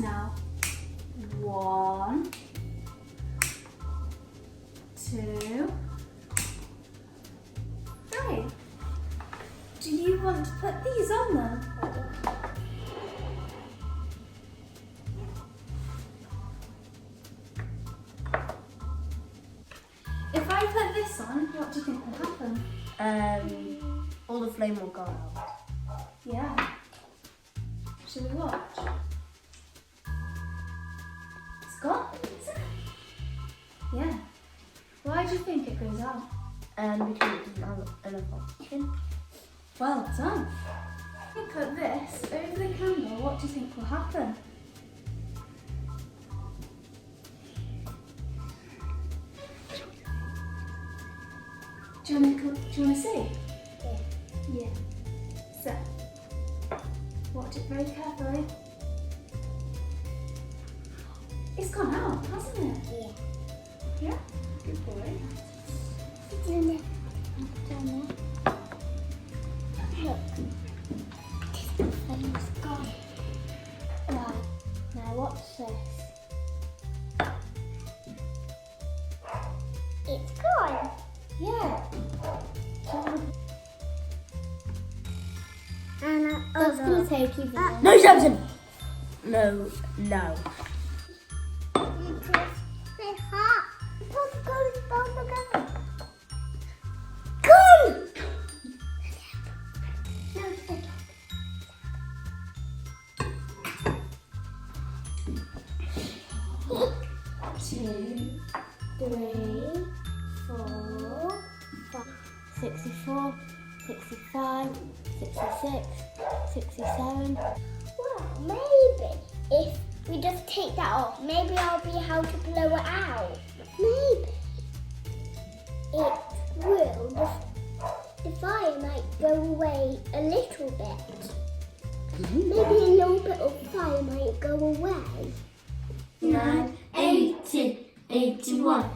now. 1, 2, 3. Do you want to put these on them? If I put this on, what do you think will happen? All the flame will go out. Yeah. Shall we watch? It's gone, is it? Yeah. Why do you think it goes out? Because it doesn't have enough oxygen. Well done. If you put this over the candle, what do you think will happen? Do you want to see? Yeah. So, watch it very carefully. It's gone out, hasn't it? Yeah. Yeah? Good boy. Look. This flame's gone. Right. Now what's this? It's gone. Yeah. And I was going to take you there. No, Samson! No. It's hot. Let's go to the together. Come! No, it's 2, 3, 4, 5, 64, 65, 66, 67. Well, maybe if we just take that off, maybe I'll be able to blow it out. Maybe it will. The fire might go away a little bit. Maybe a little bit of fire might go away. 9, 18, 81.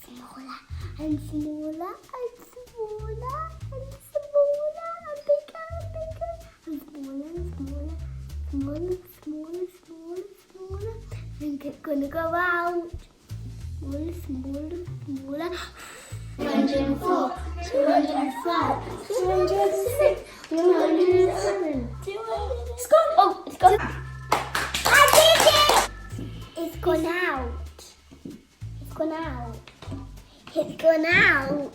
Smaller and smaller and smaller and smaller and bigger and bigger and smaller and smaller, smaller, smaller, smaller, smaller. I think it's gonna go out. Smaller, smaller, smaller. 204, 205, 206, 207, 200. It's gone. Oh, it's gone. I did it! It's gone out. It's gone out. It's gone out.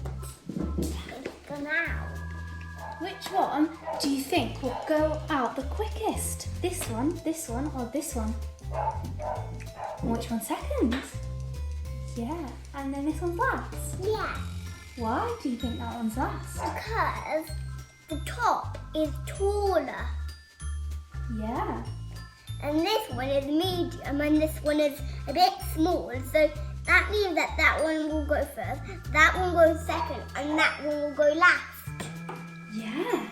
It's gone out. Which one do you think will go out the quickest? This one, or this one? Which one's second? Yeah, and then this one's last. Yeah, Why do you think that one's last? because the top is taller. Yeah. And this one is medium and this one is a bit small. So that means that that one will go first, that one goes second, and that one will go last. Yeah.